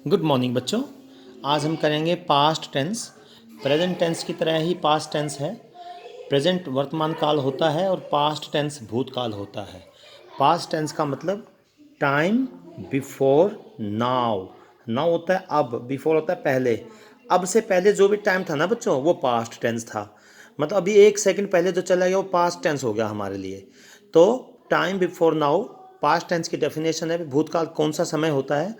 Good morning बच्चों। आज हम करेंगे पास्ट टेंस। प्रेजेंट टेंस की तरह ही पास्ट टेंस है। प्रेजेंट वर्तमान काल होता है और पास्ट टेंस भूतकाल होता है। पास्ट टेंस का मतलब टाइम बिफोर नाउ। नाउ होता है अब, बिफोर होता है पहले। अब से पहले जो भी टाइम था ना बच्चों, वो पास्ट टेंस था। मतलब अभी एक सेकंड पहले जो चला गया वो पास्ट टेंस हो गया हमारे लिए। तो time before now past tense की डेफिनेशन है। भूतकाल कौन सा समय होता है?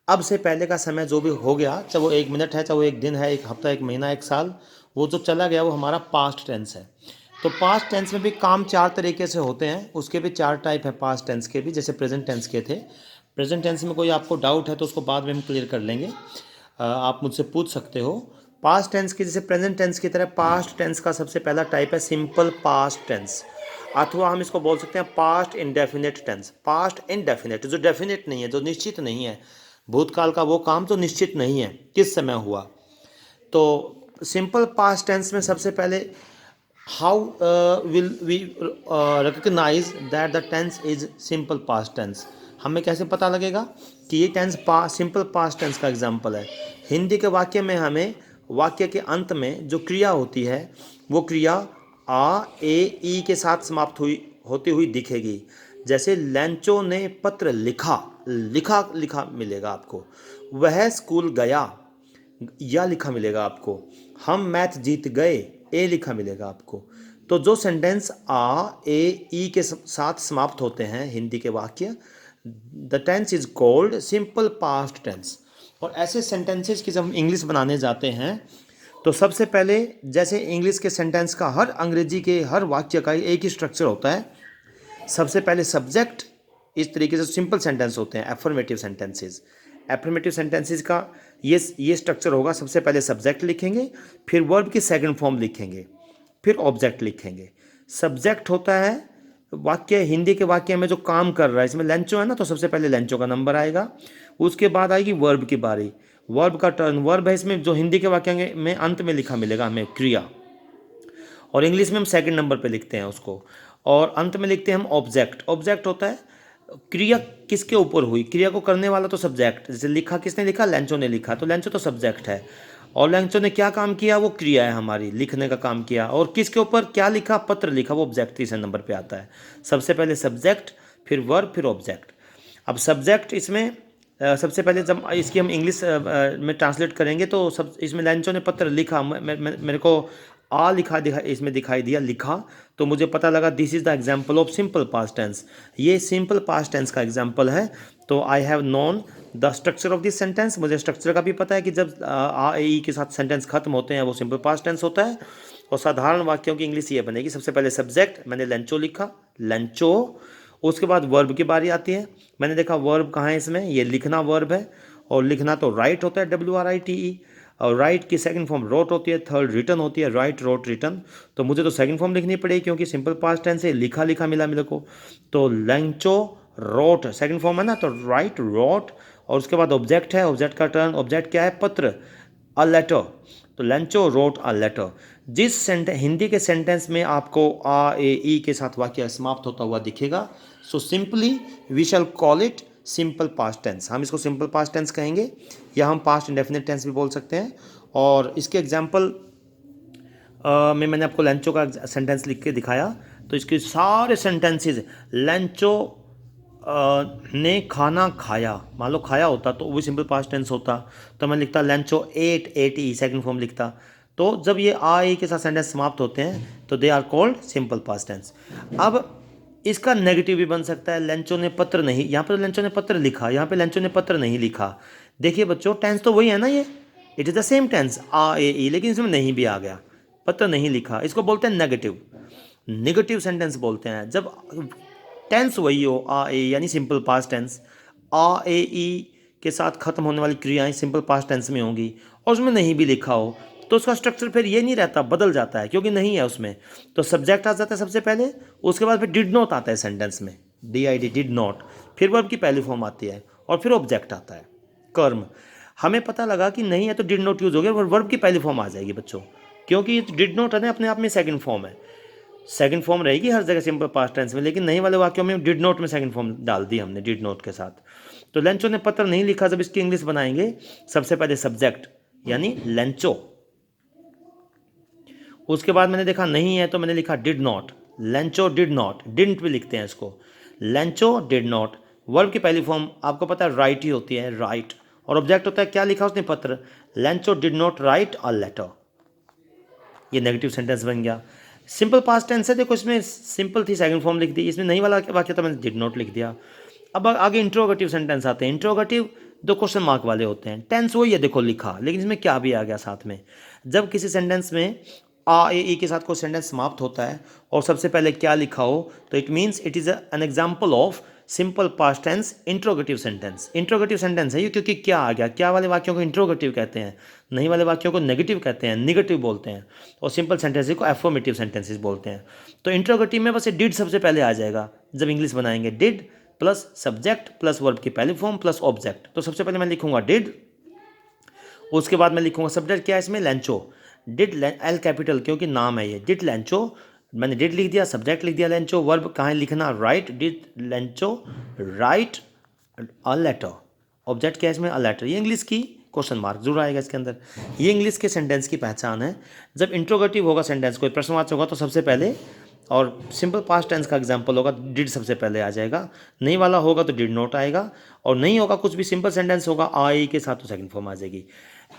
अब से पहले का समय जो भी हो गया, चाहे वो एक मिनट है, चाहे वो एक दिन है, एक हफ्ता, एक महीना, एक साल, वो जो चला गया वो हमारा पास्ट टेंस है। तो पास्ट टेंस में भी काम चार तरीके से होते हैं। उसके भी चार टाइप हैं पास्ट टेंस के भी, जैसे प्रेजेंट टेंस के थे। प्रेजेंट टेंस में कोई आपको डाउट है तो उसको बाद में हम क्लियर कर लेंगे। आप मुझसे पूछ सकते हो। पास्ट टेंस की जैसे प्रेजेंट टेंस की तरह पास्ट टेंस का सबसे पहला टाइप है सिंपल पास्ट टेंस, अथवा हम इसको बोल सकते हैं past indefinite tense. Past indefinite, जो डेफिनेट नहीं है, जो निश्चित नहीं है, भूतकाल का वो काम जो निश्चित नहीं है किस समय हुआ। तो सिंपल पास्ट टेंस में सबसे पहले how will we recognise that the tense is simple past tense. हमें कैसे पता लगेगा कि ये टेंस सिंपल पास्ट टेंस का एग्जाम्पल है? हिंदी के वाक्य में हमें वाक्य के अंत में जो क्रिया होती है वो क्रिया आ ए ई के साथ समाप्त होती हुई दिखेगी। जैसे लैंचो ने पत्र लिखा, लिखा लिखा मिलेगा आपको। वह स्कूल गया, या लिखा मिलेगा आपको। हम मैथ जीत गए, ए लिखा मिलेगा आपको। तो जो सेंटेंस आ ए ई के साथ समाप्त होते हैं हिंदी के वाक्य, the tense is called simple past tense. और ऐसे सेंटेंसेस की जब हम इंग्लिश बनाने जाते हैं तो सबसे पहले, जैसे इंग्लिश के सेंटेंस का हर अंग्रेजी के हर वाक्य का एक ही स्ट्रक्चर होता है। सबसे पहले सब्जेक्ट, इस तरीके से सिंपल सेंटेंस होते हैं एफर्मेटिव सेंटेंसेस। एफर्मेटिव सेंटेंसेस का ये स्ट्रक्चर होगा। सबसे पहले सब्जेक्ट लिखेंगे, फिर वर्ब की सेकंड फॉर्म लिखेंगे, फिर ऑब्जेक्ट लिखेंगे। सब्जेक्ट होता है वाक्य, हिंदी के वाक्य में जो काम कर रहा है। इसमें लेंचो है ना, तो सबसे पहले लेंचो का नंबर आएगा। उसके बाद आएगी वर्ब की बारी, वर्ब का टर्न। वर्ब है इसमें जो हिंदी के वाक्य में अंत में लिखा मिलेगा हमें क्रिया, और इंग्लिश में हम सेकंड नंबर पे लिखते हैं उसको। और अंत में लिखते हैं हम ऑब्जेक्ट। ऑब्जेक्ट होता है क्रिया किसके ऊपर हुई, क्रिया को करने वाला तो सब्जेक्ट। जैसे लिखा किसने लिखा, लेंचो ने लिखा, तो लेंचो तो सब्जेक्ट है। और लेंचो ने क्या काम किया, वो क्रिया है हमारी, लिखने का काम किया। और किसके ऊपर क्या लिखा, पत्र लिखा, वो ऑब्जेक्ट तीसरे नंबर पे आता है। सबसे पहले सब्जेक्ट, फिर वर्ब, फिर ऑब्जेक्ट। अब सब्जेक्ट इसमें सबसे पहले जब इसकी हम इंग्लिश में ट्रांसलेट करेंगे तो सब इसमें लेंचो ने पत्र लिखा, मेरे को आ लिखा इसमें दिखाई दिया, लिखा, तो मुझे पता लगा this is the example of simple past tense. ये सिंपल पास्ट टेंस का एग्जाम्पल है। तो I have known the structure of this sentence. मुझे स्ट्रक्चर का भी पता है कि जब आ ए ई के साथ सेंटेंस खत्म होते हैं वो सिंपल पास्ट टेंस होता है। और साधारण वाक्यों की इंग्लिश ये बनेगी, सबसे पहले सब्जेक्ट, मैंने लेंचो लिखा, लेंचो। उसके बाद वर्ब की बारी आती है। मैंने देखा वर्ब कहाँ है इसमें, ये लिखना वर्ब है। और लिखना तो राइट होता है, WRITE। और राइट की सेकंड फॉर्म रोट होती है, थर्ड रिटन होती है, राइट रोट रिटन। तो मुझे तो सेकंड फॉर्म लिखनी पड़ेगी क्योंकि सिंपल पास्ट टेंस है, लिखा लिखा मिला मेरे को। तो लेंचो रोट सेकंड फॉर्म है ना, तो राइट रोट। और उसके बाद ऑब्जेक्ट है, ऑब्जेक्ट का टर्न, ऑब्जेक्ट क्या है, पत्र, अ लेटर। तो लेंचो रोट अ लेटर। जिस हिंदी के सेंटेंस में आपको आ ए ई के साथ वाक्य समाप्त होता हुआ दिखेगा, so simply we shall call it simple past tense. हम इसको सिंपल पास्ट टेंस कहेंगे, या हम पास्ट इंडेफिनिट टेंस भी बोल सकते हैं। और इसके एग्जाम्पल में मैंने आपको लेंचो का सेंटेंस लिख के दिखाया। तो इसके सारे सेंटेंसेस, लेंचो ने खाना खाया, मान लो खाया होता तो वो सिंपल पास्ट टेंस होता, तो मैं लिखता लेंचो एट, एट ई सेकेंड फॉर्म लिखता। तो जब ये आ ए के साथ सेंटेंस समाप्त होते हैं तो they are called simple past tense. अब इसका नेगेटिव भी बन सकता है, लेंचो ने पत्र नहीं, यहाँ पर लेंचो ने पत्र लिखा, यहाँ पे लेंचो ने पत्र नहीं लिखा। देखिए बच्चों, टेंस तो वही है ना, ये it is the same tense आ ए ई, लेकिन इसमें नहीं भी आ गया, पत्र नहीं लिखा। इसको बोलते हैं नेगेटिव, निगेटिव सेंटेंस बोलते हैं। जब टेंस वही हो आ ए, यानी सिंपल पास्ट टेंस, आ ए ई के साथ खत्म होने वाली क्रियाएं सिंपल पास्ट टेंस में होंगी, और उसमें नहीं भी लिखा हो, तो उसका स्ट्रक्चर फिर ये नहीं रहता, बदल जाता है, क्योंकि नहीं है उसमें। तो सब्जेक्ट आ जाता है सबसे पहले, उसके बाद फिर डिड नॉट आता है सेंटेंस में, DID, डिड नॉट। फिर वर्ब की पहली फॉर्म आती है, और फिर ऑब्जेक्ट आता है, कर्म। हमें पता लगा कि नहीं है तो डिड नॉट यूज हो गया, और वर्ब की पहली फॉर्म आ जाएगी बच्चों, क्योंकि डिड नॉट है ना, अपने आप में सेकंड फॉर्म है। सेकंड फॉर्म रहेगी हर जगह सिंपल पास्ट टेंस में, लेकिन नहीं वाले वाक्यों में डिड नॉट में सेकंड फॉर्म डाल दी हमने डिड नॉट के साथ। तो लेंचो ने पत्र नहीं लिखा, जब इसकी इंग्लिश बनाएंगे सबसे पहले सब्जेक्ट यानी लेंचो, उसके बाद मैंने देखा नहीं है तो मैंने लिखा did not, Lencho did not, didn't भी लिखते हैं इसको, लेंचो डिड नॉट। वर्ब की पहली फॉर्म आपको पता है राइट ही होती है, राइट, और ऑब्जेक्ट होता है क्या लिखा उसने पत्र, Lencho did not write a letter, ये नेगेटिव सेंटेंस बन गया। सिंपल पास्ट टेंस है, देखो इसमें सिंपल थी सेकंड फॉर्म लिख दी, इसमें नहीं वाला वाक्य तो मैंने डिड नॉट लिख दिया। अब आगे इंट्रोगेटिव सेंटेंस आते हैं, इंट्रोगेटिव दो क्वेश्चन मार्क वाले होते हैं, टेंस वही है देखो लिखा, लेकिन इसमें क्या भी आ गया साथ में, जब किसी सेंटेंस में आ ए ई के साथ कोई सेंटेंस समाप्त होता है और सबसे पहले क्या लिखा हो तो it means it is an example of simple past tense interrogative sentence. Interrogative sentence है ये क्योंकि क्या आ गया, क्या वाले वाक्यों को इंट्रोगेटिव कहते हैं, नहीं वाले वाक्यों को नेगेटिव कहते हैं, निगेटिव बोलते हैं, और सिंपल सेंटेंसेस को एफर्मेटिव सेंटेंसेस बोलते हैं। तो इंट्रोगेटिव में बस डिड सबसे पहले आ जाएगा जब इंग्लिश बनाएंगे, did plus subject plus verb की पहली फॉर्म प्लस ऑब्जेक्ट। तो सबसे पहले मैं लिखूंगा डिड, उसके बाद मैं लिखूंगा सब्जेक्ट क्या है इसमें, लेंचो, डिड एल कैपिटल क्योंकि नाम है ये, डिड लेंचो, मैंने डिड लिख दिया, सब्जेक्ट लिख दिया लेंचो, वर्ब कहाँ लिखना write, did Lencho write a letter, object क्या है इसमें, अ लेटर। ये इंग्लिश की क्वेश्चन मार्क जरूर आएगा इसके अंदर, ये इंग्लिश के सेंटेंस की पहचान है। जब इंट्रोगेटिव होगा सेंटेंस, कोई प्रश्नवाचक होगा तो सबसे पहले, और सिंपल पास्ट टेंस का एग्जांपल होगा डिड सबसे पहले आ जाएगा, नहीं वाला होगा तो डिड नॉट आएगा, और नहीं होगा कुछ भी सिंपल सेंटेंस होगा आई के साथ तो सेकंड फॉर्म आ जाएगी।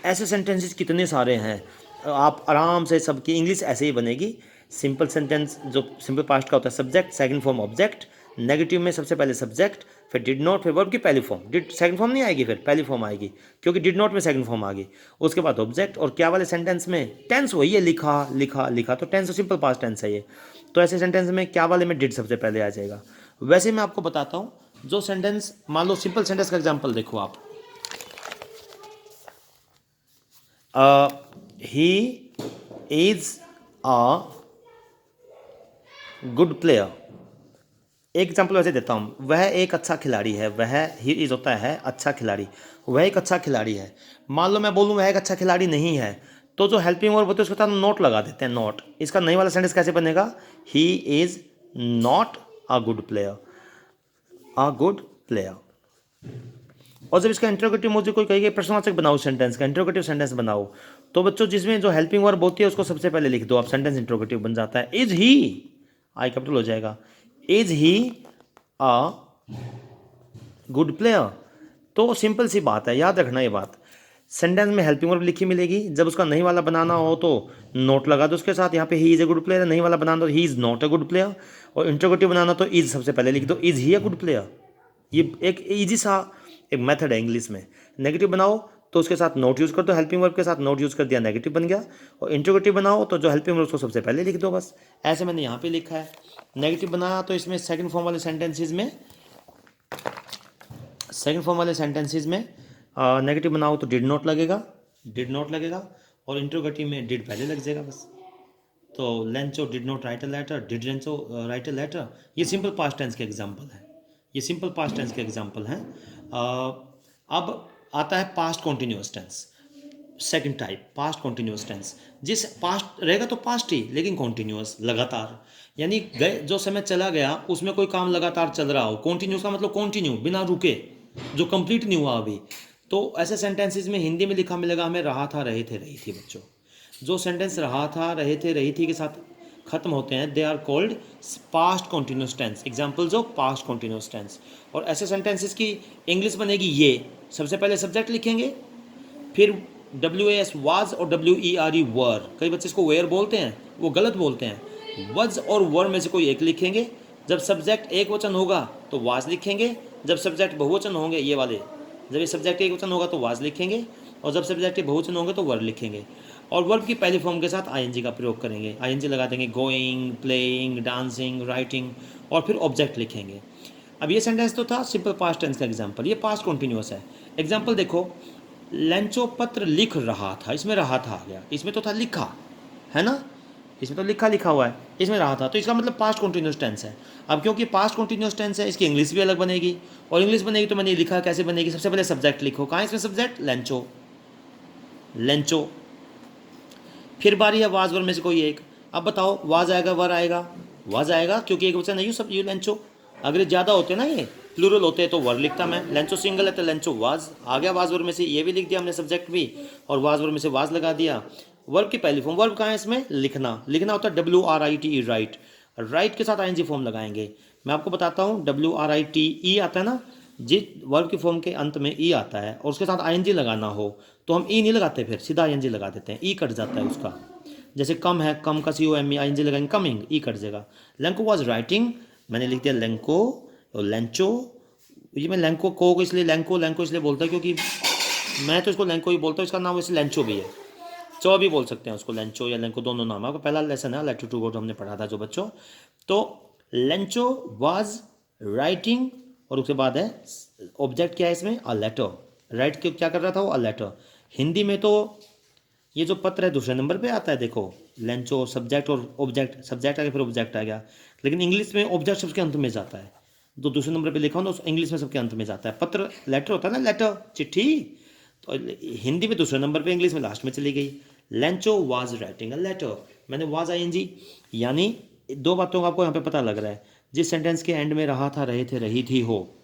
ऐसे सेंटेंसेस कितने सारे हैं, आप आराम से सबकी इंग्लिश ऐसे ही बनेगी। सिंपल सेंटेंस जो सिंपल पास्ट का होता है subject second form object, negative में सबसे पहले सब्जेक्ट फिर डिड नॉट फिर वर्ब की पहली फॉर्म, डिड सेकंड फॉर्म नहीं आएगी, फिर पहली फॉर्म आएगी क्योंकि डिड नॉट में सेकंड फॉर्म आ गई, उसके बाद ऑब्जेक्ट, और क्या वाले सेंटेंस में टेंस वही है लिखा लिखा लिखा, तो टेंस तो सिंपल पास्ट टेंस है ये, तो ऐसे सेंटेंस में क्या वाले में डिड सबसे पहले आ जाएगा। वैसे मैं आपको बताता हूँ जो सेंटेंस, मान लो सिंपल सेंटेंस का एग्जाम्पल देखो आप, he is a good player, एक एग्जाम्पल वैसे देता हूँ, वह एक अच्छा खिलाड़ी है, वह ही इज होता है अच्छा खिलाड़ी, वह एक अच्छा खिलाड़ी है। मान लो मैं बोलूँ वह एक अच्छा खिलाड़ी नहीं है, तो जो हेल्पिंग वर्ब होते हैं उसके साथ नोट लगा देते हैं, नॉट। इसका नहीं वाला सेंटेंस कैसे बनेगा, he is not a good player, a good player. और जब इसका इंट्रोगेटिव मुझे कोई कहेगा प्रश्नवाचक बनाओ सेंटेंस का, इंट्रोगेटिव सेंटेंस बनाओ, तो बच्चों जिसमें जो हेल्पिंग वर्ब होती है उसको सबसे पहले लिख दो आप, सेंटेंस इंट्रोगेटिव बन जाता है। इज ही, आई कैपिटल हो जाएगा, is he a good player. तो सिंपल सी बात है, याद रखना ये बात, सेंटेंस में हेल्पिंग वर्ब लिखी मिलेगी, जब उसका नहीं वाला बनाना हो तो नोट लगा दो उसके साथ, यहाँ पे he is a good player, नहीं वाला बनाना तो he is not a good player, और इंट्रोगेटिव बनाना तो इज सबसे पहले लिख दो, is he a good player. ये एक इजी सा एक मेथड है इंग्लिश में। नेगेटिव बनाओ तो उसके साथ नोट यूज़ कर दो, हेल्पिंग वर्ब के साथ नोट यूज़ कर दिया, नेगेटिव बन गया, और इंट्रोगेटिव बनाओ तो जो हेल्पिंग वर्ब उसको सबसे पहले लिख दो बस, ऐसे मैंने यहाँ पे लिखा है। नेगेटिव बनाया तो इसमें सेकंड फॉर्म वाले सेंटेंसेस में, नेगेटिव बनाओ तो डिड नॉट लगेगा, डिड नॉट लगेगा, और इंट्रोगेटिव में डिड पहले लग जाएगा बस। तो Lencho did not write a letter, did Lencho write a letter, ये सिंपल पास्ट टेंस के एग्जाम्पल है, ये सिंपल पास्ट टेंस के एग्जाम्पल हैं। अब आता है past continuous tense, second type past continuous tense, जिस पास्ट रहेगा तो पास्ट ही लेकिन कॉन्टिन्यूस लगातार, यानी गए जो समय चला गया उसमें कोई काम लगातार चल रहा हो, कॉन्टिन्यूस का मतलब कॉन्टिन्यू बिना रुके, जो कंप्लीट नहीं हुआ अभी। तो ऐसे सेंटेंसेस में हिंदी में लिखा मिलेगा हमें रहा था रहे थे रही थी बच्चों, जो सेंटेंस रहा था रहे थे रही थी के साथ खत्म होते हैं they are called past continuous tense, examples of past continuous tense. और ऐसे सेंटेंसेस की इंग्लिश बनेगी ये, सबसे पहले सब्जेक्ट लिखेंगे, फिर WAS वाज और WERE वर, कई बच्चे इसको वेयर बोलते हैं, वो गलत बोलते हैं, वज और वर में से कोई एक लिखेंगे, जब सब्जेक्ट एक वचन होगा तो वाज लिखेंगे, जब सब्जेक्ट बहुवचन होंगे ये वाले, जब ये सब्जेक्ट एक वचन होगा तो वाज लिखेंगे, और जब सब्जेक्ट बहुवचन होंगे तो वर लिखेंगे, और वर्ब की पहली फॉर्म के साथ ING का प्रयोग करेंगे, ING लगा देंगे, गोइंग, प्लेइंग, डांसिंग, राइटिंग, और फिर ऑब्जेक्ट लिखेंगे। अब ये सेंटेंस तो था सिंपल पास्ट टेंस का एग्जाम्पल, ये पास्ट कॉन्टिन्यूस है। एग्जाम्पल देखो, लेंचो पत्र लिख रहा था, इसमें रहा था आ गया, इसमें तो था लिखा है ना, इसमें तो लिखा लिखा हुआ है, इसमें रहा था, तो इसका मतलब पास्ट कॉन्टिन्यूस टेंस है। अब क्योंकि पास्ट कॉन्टिन्यूस टेंस है इसकी इंग्लिश भी अलग बनेगी, और इंग्लिश बनेगी तो मैंने लिखा कैसे बनेगी, सबसे पहले सब्जेक्ट लिखो, कहाँ इसमें सब्जेक्ट, लेंचो, लेंचो, फिर बारी है वाज वर में से कोई एक। अब बताओ वाज आएगा वर आएगा, वाज आएगा क्योंकि एक वचन नहीं सब ये लेंचो, अगर ज़्यादा होते ना ये प्लूरल होते हैं तो वर लिखता मैं, लेंचो सिंगल है तो लेंचो वाज आ गया, वाज वर्ब में से ये भी लिख दिया हमने सब्जेक्ट भी, और वाज वर्ब में से वाज लगा दिया। वर्ब की पहली फॉर्म, वर्ब कहाँ है इसमें, लिखना, लिखना होता है WRITE राइट, राइट के साथ ING फॉर्म लगाएंगे। मैं आपको बताता हूँ, WRITE आता है ना, जिस वर्ब की फॉर्म के अंत में ई आता है और उसके साथ ING लगाना हो तो हम ई नहीं लगाते, फिर सीधा ING लगा देते हैं, ई कट जाता है उसका। जैसे कम है, कम का COME ING लगाएंगे, कमिंग ई कट जाएगा। लेंको वॉज राइटिंग, मैंने लिख दिया लेंको, और लेंचो, ये मैं लेंको को इसलिए लेंको लेंको इसलिए बोलता है क्योंकि मैं तो इसको लेंको ही बोलता हूँ, इसका नाम वैसे लेंचो भी है, चो भी बोल सकते हैं उसको, लेंचो या लेंको दोनों नाम है। आपका पहला लेसन है लेटर टू गो, हमने पढ़ा था जो बच्चों। तो लेंचो वाज राइटिंग, और उसके बाद है ऑब्जेक्ट क्या है इसमें, अ लेटर, राइट क्या कर रहा था वो, अ लेटर। हिंदी में तो ये जो पत्र है दूसरे नंबर पे आता है, देखो लेंचो सब्जेक्ट और ऑब्जेक्ट, सब्जेक्ट आ गया फिर ऑब्जेक्ट आ गया, लेकिन इंग्लिश में ऑब्जेक्ट सबके अंत में जाता है, तो दूसरे नंबर पे लिखा हो तो इंग्लिश में सबके अंत में जाता है। पत्र लेटर होता है ना, लेटर चिट्ठी, तो हिंदी में दूसरे नंबर पे, इंग्लिश में लास्ट में चली गई। Lencho was writing a letter, मैंने वाज ING, यानी दो बातों का आपको यहाँ पे पता लग रहा है। जिस सेंटेंस के एंड में रहा था, रहे थे, रही थी हो,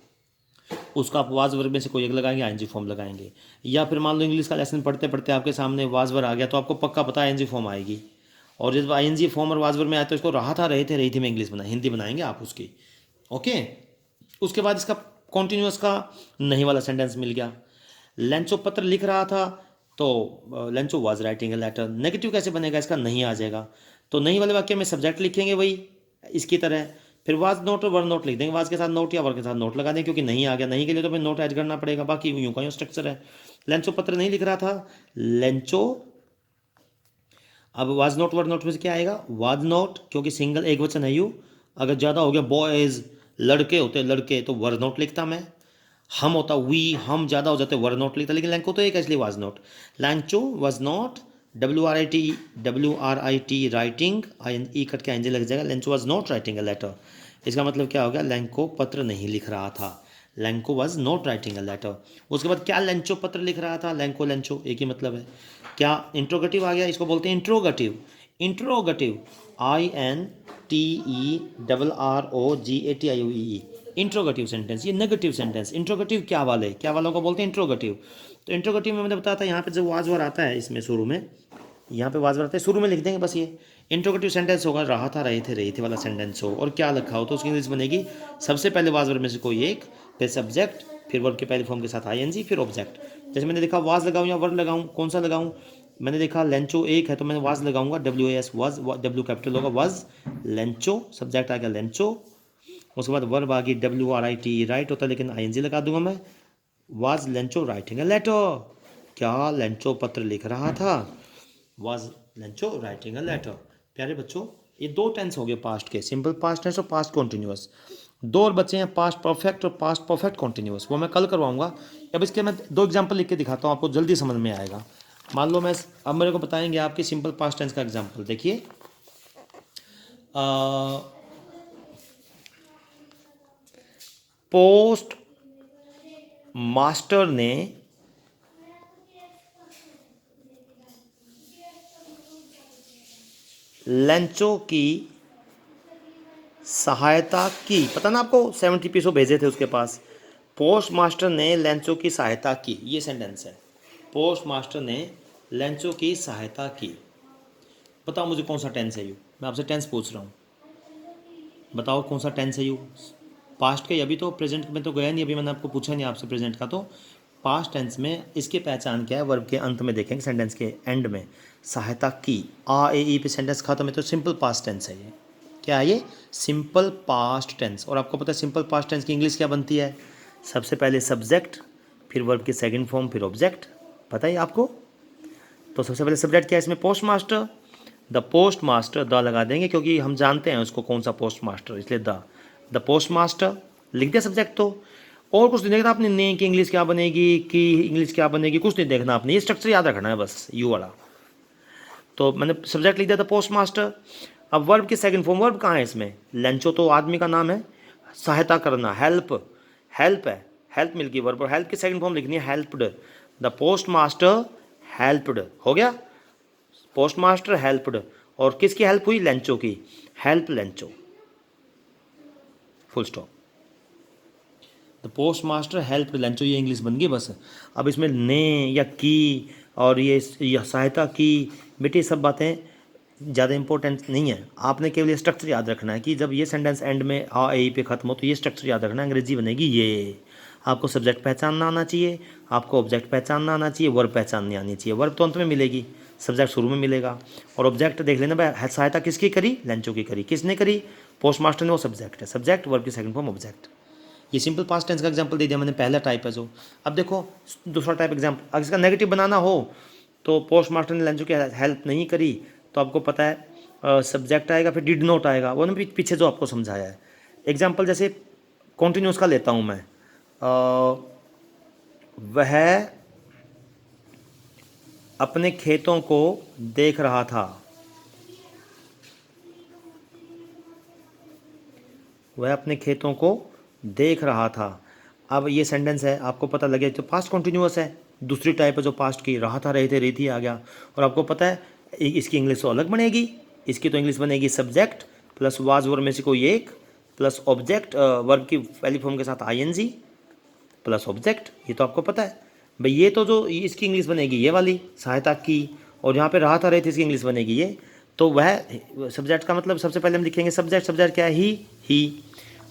उसका आप वाज वर्ब में से कोई एक लगाएंगे, ING फॉर्म लगाएंगे। या फिर मान लो इंग्लिश का लेसन पढ़ते पढ़ते आपके सामने वाज वर्ब आ गया तो आपको पक्का पता है ING फॉर्म आएगी, और जब ING फॉर्म और वाज वर्ब में आए तो इसको रहा था, रहे थे, रही थी में इंग्लिश बना, हिंदी बनाएंगे आप उसकी। ओके, उसके बाद इसका कॉन्टिन्यूस का नहीं वाला सेंटेंस मिल गया। लेंचो पत्र लिख रहा था, तो Lencho was writing a letter. Negative कैसे बनेगा इसका, नहीं आ जाएगा, तो नहीं वाले वाक्य में सब्जेक्ट लिखेंगे वही इसकी तरह, फिर वाज नोट और वर नोट लिख देंगे, वाज के साथ नोट या वर के साथ नोट लगा देंगे, क्योंकि नहीं आ गया, नहीं के लिए तो फिर नोट ऐड करना पड़ेगा, बाकी यूं का यूं स्ट्रक्चर है। लेंचो पत्र नहीं लिख रहा था, लेंचो, अब वाज नोट वर नोट में से क्या आएगा, वाज नोट, क्योंकि सिंगल एक वचन है यू, अगर ज़्यादा हो गया बॉयज़, लड़के होते लड़के, तो वर नोट लिखता मैं। हम होता वी, हम ज़्यादा हो जाते वर नोट लिखता, लेकिन लैंको तो एक है इसलिए was not. Lencho was not, WRIT writing, e cut के ING लग जाएगा, Lencho was not writing a letter. इसका मतलब क्या हो गया, लैंको पत्र नहीं लिख रहा था, Lencho was not writing a letter. उसके बाद क्या लेंचो पत्र लिख रहा था, लैंको लेंचो एक ही मतलब है। क्या इंट्रोगेटिव आ गया, इसको बोलते हैं interrogative, interrogative INTERROGATIVE, interrogative sentence, ये नेगेटिव सेंटेंस। इंट्रोगेटिव क्या वाले, क्या वालों को बोलते हैं इंट्रोगेटिव। तो इंट्रोगेटिव में मैंने बताया था, यहाँ पे जब वाज वर आता है इसमें शुरू में, यहाँ पे वाज वर आता है शुरू में लिख देंगे बस। ये इंट्रोगेटिव सेंटेंस होगा, रहा था, रहे थे वाला सेंटेंस हो और क्या लिखा हो, तो उसकी इंग्लिश बनेगी सबसे पहले वाज वर में से कोई एक, फिर सब्जेक्ट, फिर वर्ब के पहले फॉर्म के साथ ING, फिर ऑब्जेक्ट। जैसे मैंने देखा वाज लगाऊँ या वर्ब लगाऊँ, कौन सा लगाऊँ, मैंने देखा लेंचो एक है तो मैंने वाज लगाऊंगा, WAS वाज, W कैपिटल होगा, वाज लेंचो, सब्जेक्ट आ गया लेंचो, उसके बाद वर्ब आ गई WRIT राइट होता है लेकिन ING लगा दूंगा मैं, was Lencho writing a letter, क्या लेंचो पत्र लिख रहा था, was Lencho writing a letter. प्यारे बच्चों, ये दो टेंस हो गए पास्ट के, सिंपल पास्ट टेंस और पास्ट कॉन्टिन्यूस। दो और बच्चे हैं पास्ट परफेक्ट और पास्ट परफेक्ट कॉन्टिन्यूस, वो मैं कल करवाऊंगा। अब इसके मैं दो एग्जाम्पल लिख के दिखाता हूँ, आपको जल्दी समझ में आएगा। मान लो मैं, अब मेरे को बताएंगे आपकी सिंपल पास्ट टेंस का एग्जाम्पल, देखिए पोस्ट मास्टर ने लेंचो की सहायता की, पता ना आपको 70 पीसों भेजे थे उसके पास, पोस्ट मास्टर ने लेंचो की सहायता की, ये सेंटेंस है, पोस्ट मास्टर ने लेंचो की सहायता की। बताओ मुझे कौन सा टेंस है यू, मैं आपसे टेंस पूछ रहा हूँ, बताओ कौन सा टेंस है यू, पास्ट के, अभी तो प्रेजेंट में तो गया नहीं, अभी मैंने आपको पूछा नहीं आपसे प्रेजेंट का, तो पास्ट टेंस में इसकी पहचान क्या है, वर्ब के अंत में देखेंगे, सेंटेंस के एंड में सहायता की, A E पे सेंटेंस खत्म है तो सिंपल पास्ट टेंस है ये। क्या है ये, सिंपल पास्ट टेंस। और आपको पता है सिंपल पास्ट टेंस की इंग्लिश क्या बनती है, सबसे पहले सब्जेक्ट, फिर वर्ब की सेकंड फॉर्म, फिर ऑब्जेक्ट, पता है आपको। तो सबसे पहले सब्जेक्ट क्या है इसमें, post master, the post master, the लगा देंगे क्योंकि हम जानते हैं उसको कौन सा पोस्ट मास्टर, इसलिए द पोस्ट मास्टर लिख दिया सब्जेक्ट। तो और कुछ नहीं देखना आपने, ने की इंग्लिश क्या बनेगी, की इंग्लिश क्या बनेगी, कुछ नहीं देखना आपने, ये स्ट्रक्चर याद रखना है बस, यू वाला। तो मैंने सब्जेक्ट लिख दिया था पोस्ट मास्टर। अब वर्ब की सेकंड फॉर्म, वर्ब कहाँ है इसमें, लेंचो तो आदमी का नाम है, सहायता करना, हेल्प, हेल्प है, हेल्प मिल गई वर्ब, और हेल्प की सेकंड फॉर्म लिखनी है helped, the post master helped, हो गया, पोस्ट मास्टर हेल्प्ड, और किसकी हेल्प हुई, लेंचो की, help Lencho, full stop. The post master help लंचो, ये इंग्लिश बन गई बस। अब इसमें ने या की और ये सहायता की, बेटे सब बातें ज़्यादा इंपॉर्टेंट नहीं है। आपने केवल ये स्ट्रक्चर याद रखना है कि जब ये सेंटेंस एंड में आ ए पे ख़त्म हो तो ये स्ट्रक्चर याद रखना है। अंग्रेजी बनेगी ये। आपको सब्जेक्ट पहचानना आना चाहिए, आपको ऑब्जेक्ट पहचानना आना चाहिए, वर्ब पहचाननी आनी चाहिए। वर्ब तो अंत में मिलेगी, सब्जेक्ट शुरू में मिलेगा। और ऑब्जेक्ट देख लेना भाई, सहायता किसकी करी, लंचो की करी। किसने करी, पोस्ट मास्टर ने, वो सब्जेक्ट है। सब्जेक्ट वर्ब की सेकंड फॉर्म ऑब्जेक्ट। ये सिंपल पास्ट टेंस का एग्जांपल दे दिया मैंने, पहला टाइप है जो। अब देखो दूसरा टाइप एग्जांपल, अगर इसका नेगेटिव बनाना हो तो पोस्ट मास्टर ने लंचो की हेल्प नहीं करी, तो आपको पता है सब्जेक्ट आएगा, फिर डिड नॉट आएगा, वो ना पीछे जो आपको समझाया है। एग्जांपल जैसे कॉन्टिन्यूस का लेता हूँ मैं, वह अपने खेतों को देख रहा था। वह अपने खेतों को देख रहा था। अब ये सेंटेंस है, आपको पता लगे तो पास्ट कॉन्टिन्यूअस है। दूसरी टाइप है जो पास्ट की, रहा था, रहे थे, रही थी आ गया। और आपको पता है इसकी इंग्लिश तो अलग बनेगी। इसकी तो इंग्लिश बनेगी सब्जेक्ट प्लस वाज वर्ब में से कोई एक प्लस ऑब्जेक्ट, वर्ब की पहली फॉर्म के साथ आईएनजी प्लस ऑब्जेक्ट। ये तो आपको पता है भाई। ये तो जो इसकी इंग्लिश बनेगी ये वाली, सहायता की। और यहाँ पे रहा था, रहे थे, इसकी इंग्लिश बनेगी ये। तो वह सब्जेक्ट का मतलब सबसे पहले हम लिखेंगे सब्जेक्ट। सब्जेक्ट क्या है, ही।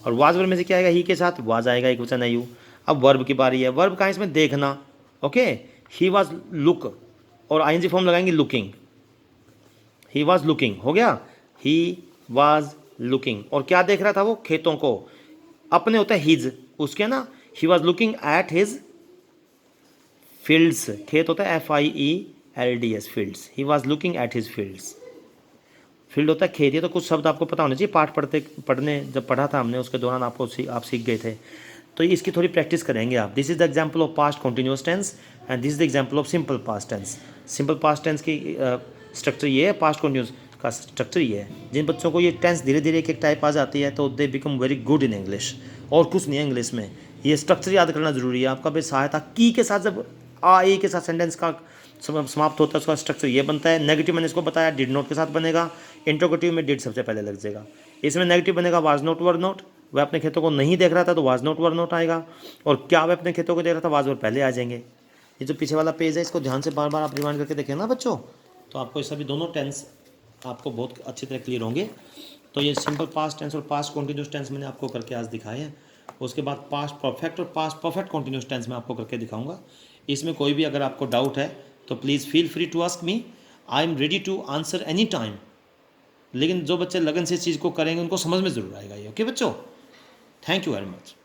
और वाज वर्ब में से क्या आएगा, ही के साथ वाज आएगा, एक वचन है यू। अब वर्ब की बारी है। वर्ब का इसमें देखना, ओके। ही वाज लुक, और आईएनजी फॉर्म लगाएंगे लुकिंग। ही वाज लुकिंग हो गया, ही वाज लुकिंग। और क्या देख रहा था वो, खेतों को। अपने होता है हिज, उसके ना, he was looking at his fields. खेत होता है FIELDS, fields. He was looking at his fields. Field होता है खेत। ये तो कुछ शब्द आपको पता होना चाहिए, पाठ पढ़ने जब पढ़ा था हमने उसके दौरान आप सीख गए थे। तो इसकी थोड़ी प्रैक्टिस करेंगे आप। This is the example of past continuous tense and this is the example of simple past tense. Simple past tense की स्ट्रक्चर ये है, पास्ट कॉन्टिन्यूस का स्ट्रक्चर ये है। जिन बच्चों को ये टेंस धीरे धीरे एक टाइप आ जाती है तो they become very good in English. और कुछ नहीं है इंग्लिश में, ये स्ट्रक्चर याद करना जरूरी है आपका। भाई सहायता की के साथ जब ए के साथ सेंटेंस का समाप्त होता है, उसका स्ट्रक्चर ये बनता है। नेगेटिव मैंने इसको बताया, डिड नॉट के साथ बनेगा। इंट्रोगेटिव में डिड सबसे पहले लग जाएगा। इसमें नेगेटिव बनेगा वाज नॉट वर नॉट। वह अपने खेतों को नहीं देख रहा था तो वाज नॉट वर नॉट आएगा। और क्या वह अपने खेतों को देख रहा था, वाज वर पहले आ जाएंगे। ये जो पीछे वाला पेज है इसको ध्यान से बार बार आप रिवाइंड करके देखें ना बच्चों, तो आपको ये सभी दोनों टेंस आपको बहुत अच्छी तरह क्लियर होंगे। तो ये सिंपल पास्ट टेंस और पास्ट कॉन्टिन्यूस टेंस मैंने आपको करके आज दिखाए हैं। उसके बाद पास्ट परफेक्ट और पास्ट परफेक्ट कॉन्टिन्यूस टेंस मैं आपको करके दिखाऊंगा। इसमें कोई भी अगर आपको डाउट है तो please feel free to ask me, I am ready to answer any time. लेकिन जो बच्चे लगन से इस चीज़ को करेंगे उनको समझ में ज़रूर आएगा ये। ओके बच्चों, थैंक यू वेरी मच।